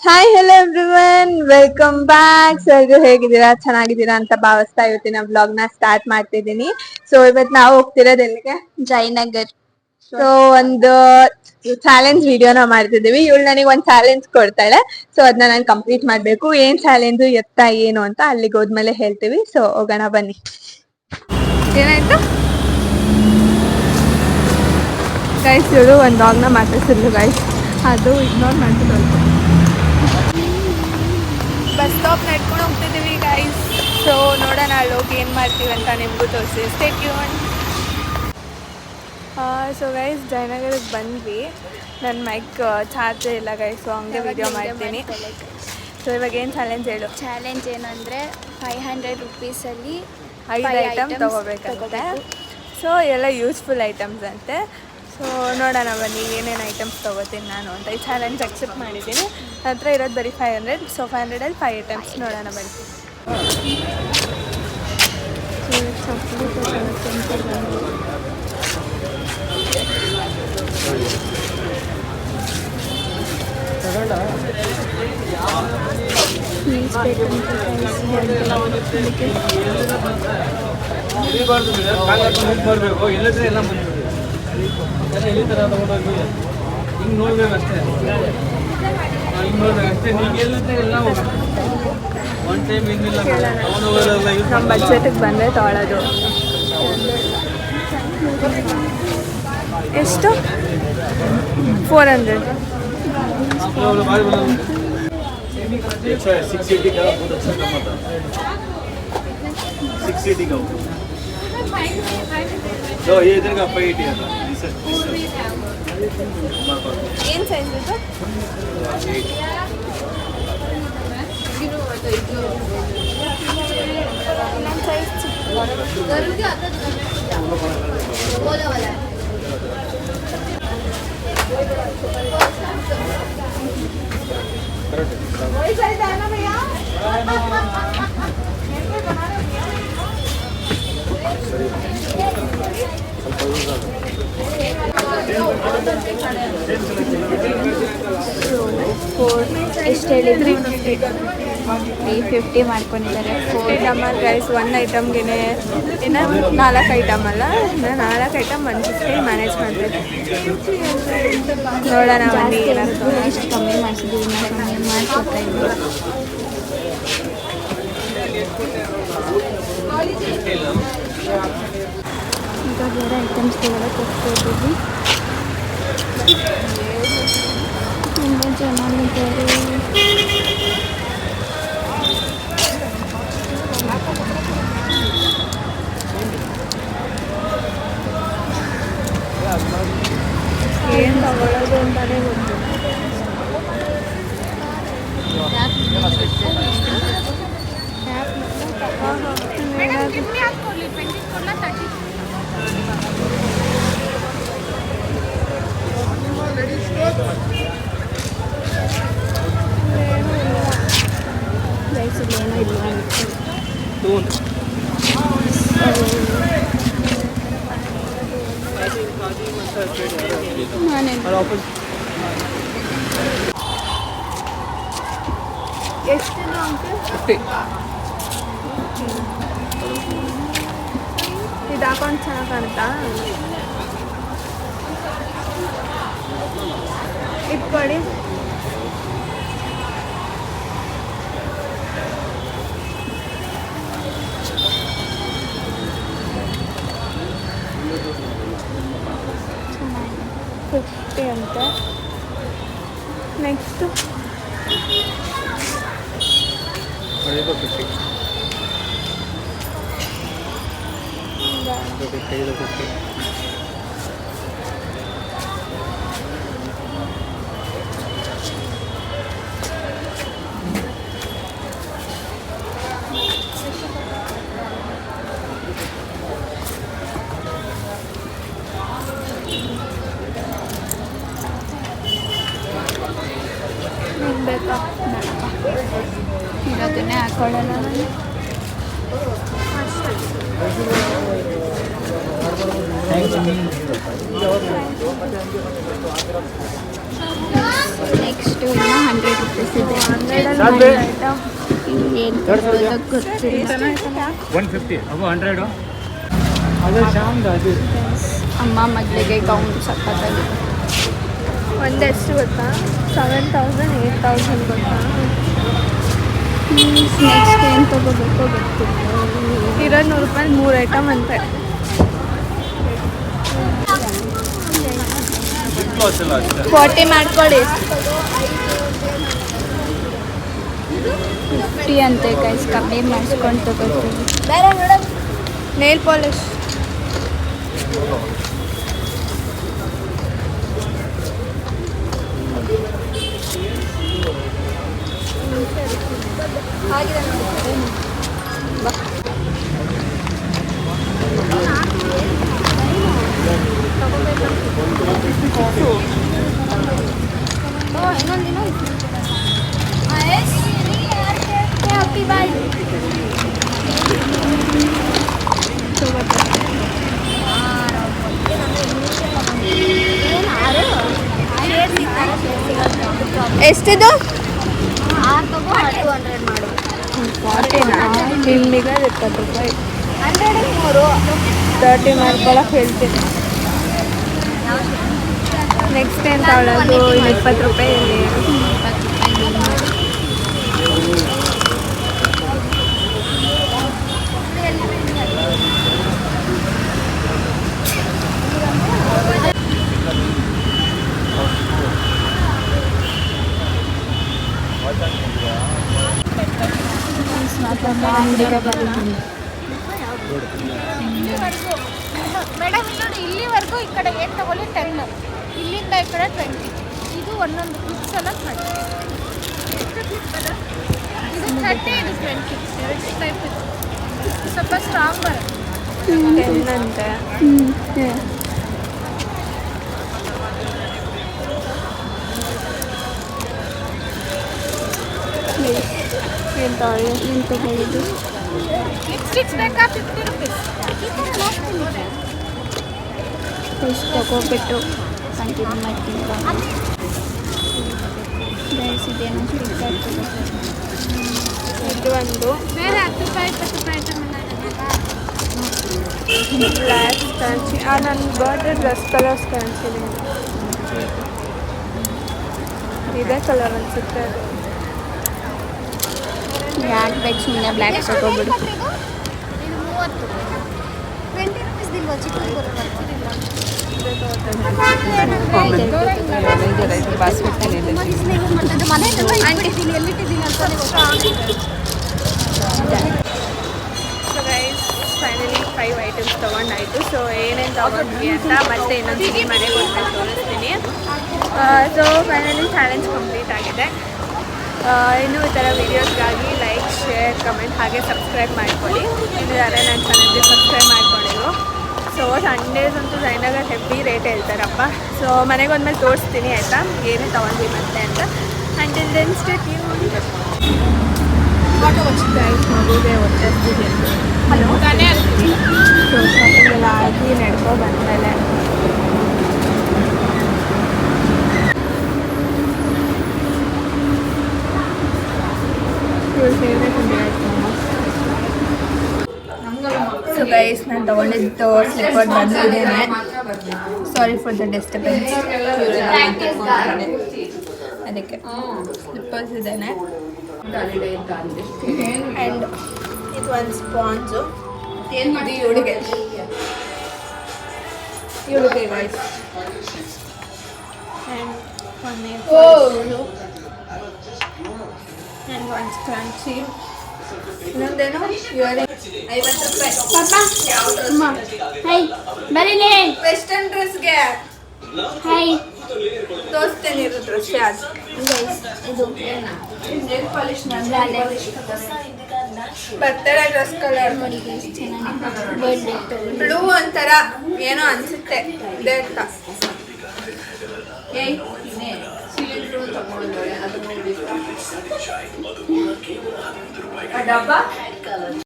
Hi hello everyone, welcome back. So ಇದು ಹೇಗಿದ್ದೀರಾ? ಚೆನ್ನಾಗಿದ್ದೀರಾ ಅಂತ ಭಾವಿಸ್ತಾ ಇವತ್ತಿನ ವ್ಲಾಗ್ ನ ಸ್ಟಾರ್ಟ್ ಮಾಡ್ತಿದ್ದೀನಿ. ಸೊ ಇವತ್ತು ನಾವು ಹೋಗ್ತಿರೋದು ಎಲ್ಲಿಗೆ? ಜಯನಗರ್. ಸೊ ಒಂದು ಚಾಲೆಂಜ್ ವಿಡಿಯೋನ ಮಾಡ್ತಿದೀವಿ. ಇವಳು ನನಗೆ ಒಂದು ಚಾಲೆಂಜ್ ಕೊಡ್ತಾಳೆ. ಸೊ ಅದನ್ನ ನಾನು ಕಂಪ್ಲೀಟ್ ಮಾಡ್ಬೇಕು. ಏನ್ ಚಾಲೆಂಜ್, ಎತ್ತ ಏನು ಅಂತ ಅಲ್ಲಿಗೆ ಹೋದ್ಮೇಲೆ ಹೇಳ್ತೀವಿ. ಸೊ ಹೋಗೋಣ ಬನ್ನಿ. ಏನಾಯ್ತು ಗೈಸ್? ಇವಳು ಒಂದು ವ್ಲಾಗ್ನ ಮಾತಾಡ್ತಿದ್ಲು ಗೈಸ್, ಅದು ಇಗ್ನೋರ್ ಮಾಡ್ತಿದ್ಲು. ಬಸ್ ಸ್ಟಾಪ್ ನಡ್ಕೊಂಡು ಹೋಗ್ತಿದ್ದೀವಿ ಗೈಸ್. ಸೊ ನೋಡೋಣ ಅಲ್ಲಿ ಹೋಗಿ ಏನು ಮಾಡ್ತೀವಿ ಅಂತ ನಿಮಗೂ ತೋರಿಸಿ. Stay tune. ಸೊ ಗೈಸ್ ಜಯನಗರಕ್ಕೆ ಬಂದ್ವಿ. ನನ್ನ ಮೈಕ್ ಚಾರ್ಜ್ ಇಲ್ಲ ಗೈಸ್, ಸೊ ಹಂಗೆ ವಿಡಿಯೋ ಮಾಡ್ತೀನಿ. ಸೊ ಇವಾಗ ಏನು ಚಾಲೆಂಜ್ ಹೇಳು? ಚಾಲೆಂಜ್ ಏನಂದರೆ 500 ರುಪೀಸಲ್ಲಿ 5 ಐಟಮ್ ತೊಗೋಬೇಕಂತೆ. ಸೊ ಎಲ್ಲ ಯೂಸ್ಫುಲ್ ಐಟಮ್ಸ್ ಅಂತೆ. ಸೊ ನೋಡೋಣ ಬನ್ನಿ ಏನೇನು ಐಟಮ್ಸ್ ತೊಗೋತೀನಿ ನಾನು ಅಂತ. ಈ ಚಾಲೆಂಜ್ ಅಕ್ಸೆಪ್ಟ್ ಮಾಡಿದ್ದೀನಿ. ನನ್ನ ಹತ್ರ ಇರೋದು ಬರೀ 500. ಸೊ 500ಅಲ್ಲಿ 5 ಐಟಮ್ಸ್ ನೋಡೋಣ ಬನ್ನಿ. ಎಲ್ಲಿ ಥರ ತಗೊಂಡೋಗಿ ಹಿಂಗೆ ನೋಡ್ಬೇಕಷ್ಟೇ, ಹಿಂಗೆ ನೋಡ್ಬೇಕಷ್ಟೇ. ನೀವು ಎಲ್ಲಿದ್ರೆ ಎಲ್ಲ ಒನ್ ಟೈಮ್ ಏನಿಲ್ಲ ತಗೊಂಡೋಗೋರೆಲ್ಲ ನಮ್ಮ ಬಜೆಟಿಗೆ ಬಂದರೆ ತೊಗೊಳ್ಳೋದು. ಎಷ್ಟು? 400. 680 का बहुत अच्छा कमा था. 680 का तो ये इधर का 580 था. ಏನು ಸೈಜ್ ಇದು? ಎಷ್ಟು ಹೇಳಿದ್ರಿ? 350 ಮಾಡ್ಕೊಂಡಿದ್ದಾರೆ. 4 ಐಟಮ್ ಗೈಸ್. 1 ಐಟಮ್ಗೆ ಇನ್ನು 4 ಐಟಮ್ ಅಲ್ಲ, ಇನ್ನು 4 ಐಟಮ್ 150 ಮ್ಯಾನೇಜ್ ಮಾಡಬೇಕು. ನೋಡೋಣ ಬನ್ನಿ ಏನಾಗ್ತದೆ. ಇಷ್ಟು ಕಮ್ಮಿ ಮಾಡಿಸಿದ್ವಿ, ಕಮ್ಮಿ ಮಾಡಿಕೊಡ್ತಾ ಇದ್ವಿ. ಈಗ ಬೇರೆ ಐಟಮ್ಸ್ ತೊಗೊಳಕ್ಕೆ ಹೋಗ್ತಿದ್ದೀವಿ. ತುಂಬ ಜನ ಇದ್ದಾರೆ. ಏನು ತಗೊಳ್ಳೋದು ಅಂತಲೇ ಗೊತ್ತಿಲ್ಲ. ಏನೋ ಇಲ್ಲ ಎಷ್ಟು ಇದು ಹಾಕೊಂಡು ಚೆನ್ನಾಗಿ ಕಾಣುತ್ತಾ? ಇಟ್ಕೊಳ್ಳಿ. $50 ಅಂತೆ. ನೆಕ್ಸ್ಟು ಬೇಕಾ? ಇರೋದನ್ನೇ ಹಾಕೊಳ್ಳಲ್ಲ ನಾನು. ನೆಕ್ಸ್ಟ್ ಇನ್ನು 100 ರೂಪೀಸ್ ಇದೆ. ಐಟಮ್ ಏನು ತಗೊಳ್ಳೋದು ಗೊತ್ತಿಲ್ಲ. 150 ಅವು 100 ಅದೇ ಶಾಮ್ದು ಅದು ಅಮ್ಮ ಮಗಳಿಗೆ ಗೌನ್ ಸಖತ್ತಾಗಿದೆ. ಒಂದೆಷ್ಟು ಗೊತ್ತಾ 7,000 8,000 ಗೊತ್ತಾ. ನೆಕ್ಸ್ಟ್ ಏನು ತಗೋಬೇಕೋ ಗೊತ್ತಿಲ್ಲ. ಇರೋದು 100 ರೂಪಾಯಿ 3 ಐಟಮ್ ಅಂತೆ. ಕ್ಲಾಸ್ ಎಲ್ಲ ಅಷ್ಟೇ 40 ಮಾಡ್ಕೊಳ್ಳಿ. 50 ಅಂತೆ ಗೈಸ್, ಕಮ್ಮಿ ಮಾಡಿಸ್ಕೊಂಡು ತಗೋತೀವಿ. Nail polish ಎಷ್ಟಿದು? 40ನಾ? ನಿಮ್ಮಿಗೆ 20 ರೂಪಾಯಿ 30 ಮಾಡ್ಕೊಳಕ್ಕೆ ಹೇಳ್ತೀನಿ. ನೆಕ್ಸ್ಟ್ ಏನು ತಗೊಳ್ಳೋದು? 20 ರೂಪಾಯಿ ಇಲ್ಲಿ. ಅಂಗಡಿಗೆ ಬರ್ತೀನಿ. ಮೇಡಮ್ ಇಲ್ಲಿ ನೋಡಿ, ಇಲ್ಲಿವರೆಗೂ ಈ ಕಡೆ ಏನು ತಗೊಳ್ಳಿ 10, ಇಲ್ಲಿಂದ ಈ ಕಡೆ 20. ಇದು ಒಂದೊಂದು ಕ್ಲಿಪ್ಸ್ ಎಲ್ಲ 30. ಎಷ್ಟು ಕ್ಲಿಪ್ ಅದ? ಇದು 30, ಇದು 20. ಎರಡು ಟೈಪ್ ಇದೆ. ಸ್ವಲ್ಪ ಸ್ಟ್ರಾಂಗ್ ಬರುತ್ತೆ. 10 ಅಂತೆ. ಏನು ತಗೊಳ್ಳಿ? ಏನು ತಗೊಳ್ಳೋದು? ಲಿಪ್ಸ್ಟಿಕ್ಸ್ ಬೇಕಾ? 50 ರುಪೀಸ್. ಫಸ್ಟ್ ತಗೋಬಿಟ್ಟು ಕಂಟಿನ್ಯೂ ಮಾಡ್ತೀನಿ. ಗೈಸ್ ಇದೇನೋ ಸ್ಟಿಕ್ಕರ್ ತಗೋಬೇಕು. ಇದು ಒಂದು ಬೇರೆ 10 ರೂಪಾಯಿ 20 ರೂಪಾಯಿ ಐಟಮ್ ಎಲ್ಲ ಇದೆ. ಬ್ಲ್ಯಾಕ್ ಸ್ಕ್ಯಾನ್ಸಿ. ನನ್ನ ಬರ್ಡೇ ಡ್ರೆಸ್ ಕಲರ್ ಸ್ಕ್ಯಾನ್ಸಿದೆ. ಇದೇ ಕಲರ್ ಅನಿಸುತ್ತೆ ಅದು. ಯಾಕೆ ಬೇಕು ಸುಮ್ಮನೆ ಬ್ಲ್ಯಾಕ್ ತಗೋಬಿಡು. ಇದು 30. 20 ರುಪೀಸ್ ದಿಲ್ವಾ ಚಿಕ್ಕದು ಬರುತ್ತೆ. ಸೊ ಗೈಸ್ ಫೈನಲಿ 5 ಐಟಮ್ಸ್ ತೊಗೊಂಡಾಯಿತು. ಸೊ ಏನೇನು ತೊಗೊಂಡ್ವಿ ಅಂತ ಮತ್ತೆ ಇನ್ನೊಂದು ಮನೆಗೆ ಹೋದ್ಮೇಲೆ ತೋರಿಸ್ತೀನಿ. ಸೊ ಫೈನಲಿ ಚಾಲೆಂಜ್ ಕಂಪ್ಲೀಟ್ ಆಗಿದೆ. ಇನ್ನೂ ಈ ಥರ ವೀಡಿಯೋಸ್ಗಾಗಿ ಲೈಕ್, ಶೇರ್, ಕಮೆಂಟ್ ಹಾಗೆ ಸಬ್ಸ್ಕ್ರೈಬ್ ಮಾಡ್ಕೊಳ್ಳಿ. ಇನ್ನು ಯಾರೇ ನನ್ನ ಚಾನಲ್ಗೆ ಸಬ್ಸ್ಕ್ರೈಬ್ ಮಾಡ್ಕೊಂಡಿದ್ರು. ಸೊ ಸಂಡೇಸ್ ಅಂತೂ ಜೈನಾಗ ಹೆವಿ ರೇಟ್ ಹೇಳ್ತಾರಪ್ಪ. ಸೊ ಮನೆಗೆ ಹೋದ್ಮೇಲೆ ತೋರಿಸ್ತೀನಿ ಆಯಿತಾ, ಏನೇ ತೊಗೊಂಡ್ವಿ ಮತ್ತೆ ಅಂತ. Until then stay tuned. Guys ಮಗುಗೆ ಒತ್ತಿಸ್ತಿದೆ. ಹಲೋ ಸೊ ಶಾಪಿಂಗೆಲ್ಲ ಆಗಿ ನಡ್ಕೊ ಬಂದಮೇಲೆ ಸೊ ಗೈಸ್ ನಾನು ತೊಗೊಂಡಿದ್ದು ಸ್ಲಿಪ್ಪರ್ ಬಂದಿದ್ದೇನೆ. Sorry for the disturbance. ಅದಕ್ಕೆ ಸ್ಲಿಪ್ಪರ್ಸ್ ಇದ್ದೇನೆ. ಆ್ಯಂಡ್ ಇದು ಒಂದು ಸ್ಪಾಂಜು. ಇದು ಇವಳಿಗೆ ಗೈಸ್. ಆ್ಯಂಡ್ ಒಂದು ಆ್ಯಂಡ್ ಒಂದು ಸ್ಕ್ರಂಚಿ. ಇನ್ನೊಂದೇನು ಇಯರಿಂಗ್ 50 ರೂಪಾಯಿ. ಹೈ ಬರೀಲಿ. ವೆಸ್ಟರ್ನ್ ಡ್ರೆಸ್ಗೆ ಹೈ ತೋರಿಸ್ತೇನೆ ಇರೋ ಡ್ರೆಸ್ ಯಾವುದು. ಇದು nail polish birthday dress colour ನೋಡಿ ಗೈಸ್ ಚೆನ್ನಾಗಿದೆ. ಬರ್ಡೇ ಬ್ಲೂ ಒಂಥರ ಏನೋ ಅನ್ಸುತ್ತೆ ಇದೆ ಅಂತ. ಡಬ್ಬ